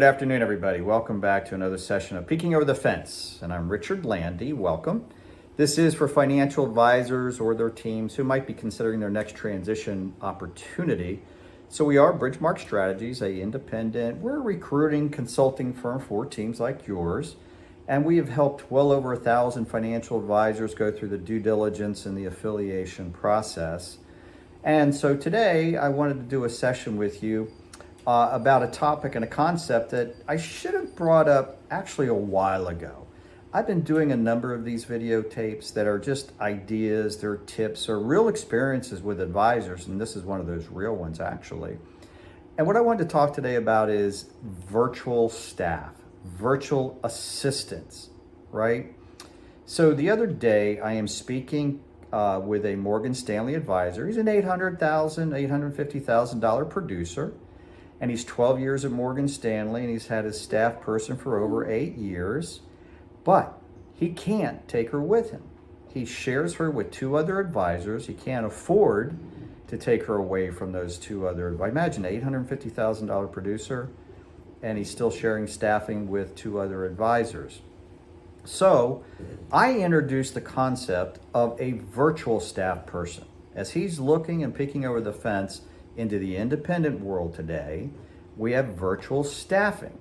Good afternoon, everybody. Welcome back to another session of Peeking Over the Fence. And I'm Richard Landy. Welcome. This is for financial advisors or their teams who might be considering their next transition opportunity. So we are Bridgemark Strategies, we're a recruiting consulting firm for teams like yours. And we have helped well over 1,000 financial advisors go through the due diligence and the affiliation process. And so today I wanted to do a session with you about a topic and a concept that I should have brought up actually a while ago. I've been doing a number of these videotapes that are just ideas, they're tips, or real experiences with advisors, and this is one of those real ones actually. And what I wanted to talk today about is virtual staff, virtual assistants, right? So the other day I am speaking with a Morgan Stanley advisor. He's an $800,000, $850,000 producer. And he's 12 years at Morgan Stanley, and he's had his staff person for over 8 years, but he can't take her with him. He shares her with 2 other advisors. He can't afford to take her away from those 2 other advisors. Imagine an $850,000 producer, and he's still sharing staffing with 2 other advisors. So I introduced the concept of a virtual staff person. As he's looking and peeking over the fence into the independent world today, we have virtual staffing.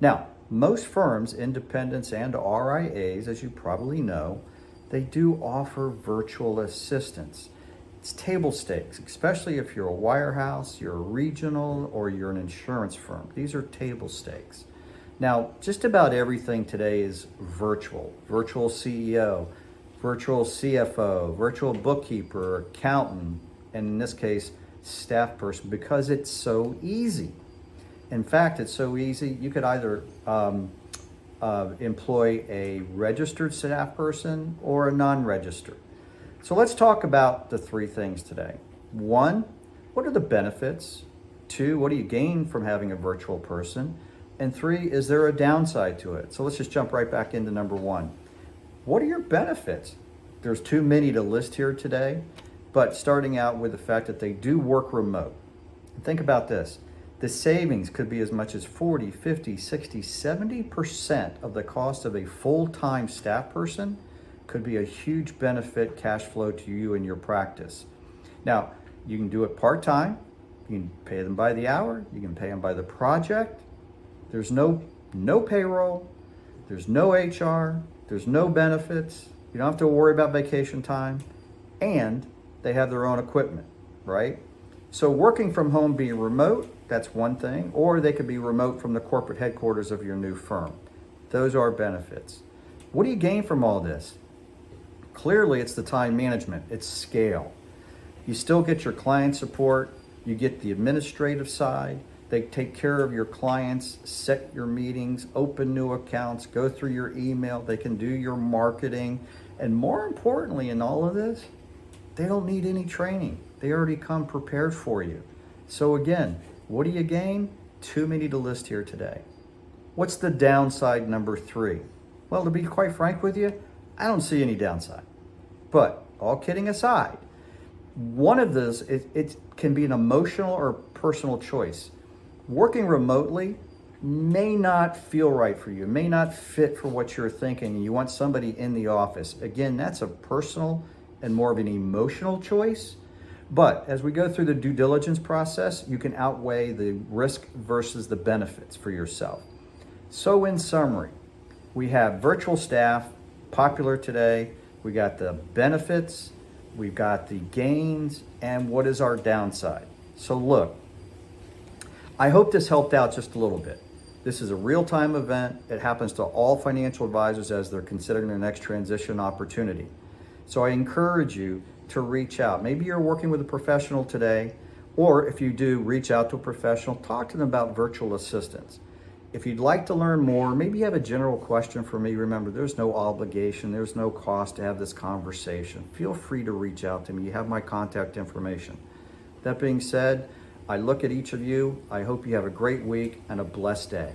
Now, most firms, independents and RIAs, as you probably know, they do offer virtual assistants. It's table stakes, especially if you're a wirehouse, you're a regional, or you're an insurance firm. These are table stakes. Now, just about everything today is virtual. Virtual CEO, virtual CFO, virtual bookkeeper, accountant, and in this case, staff person, because it's so easy. In fact, it's so easy, you could either employ a registered staff person or a non-registered. So let's talk about the 3 things today. 1, what are the benefits? 2, what do you gain from having a virtual person? And 3, is there a downside to it? So let's just jump right back into number 1. What are your benefits? There's too many to list here today. But starting out with the fact that they do work remote. And think about this. The savings could be as much as 40, 50, 60, 70% of the cost of a full-time staff person could be a huge benefit cash flow to you and your practice. Now, you can do it part-time. You can pay them by the hour. You can pay them by the project. There's no payroll. There's no HR. There's no benefits. You don't have to worry about vacation time. And they have their own equipment, right? So working from home, being remote, that's one thing, or they could be remote from the corporate headquarters of your new firm. Those are benefits. What do you gain from all this? Clearly, it's the time management, it's scale. You still get your client support, you get the administrative side, they take care of your clients, set your meetings, open new accounts, go through your email, they can do your marketing, and more importantly in all of this, they don't need any training. They already come prepared for you. So again, what do you gain? Too many to list here today. What's the downside number 3? Well, to be quite frank with you, I don't see any downside. But all kidding aside, one of those, it can be an emotional or personal choice. Working remotely may not feel right for you, may not fit for what you're thinking. You want somebody in the office. Again, that's a personal and more of an emotional choice. But as we go through the due diligence process, you can outweigh the risk versus the benefits for yourself. So in summary, we have virtual staff, popular today. We got the benefits, we've got the gains, and what is our downside? So look, I hope this helped out just a little bit. This is a real-time event. It happens to all financial advisors as they're considering their next transition opportunity. So I encourage you to reach out. Maybe you're working with a professional today, or if you do, reach out to a professional, talk to them about virtual assistants. If you'd like to learn more, maybe you have a general question for me, remember, there's no obligation, there's no cost to have this conversation. Feel free to reach out to me. You have my contact information. That being said, I look at each of you. I hope you have a great week and a blessed day.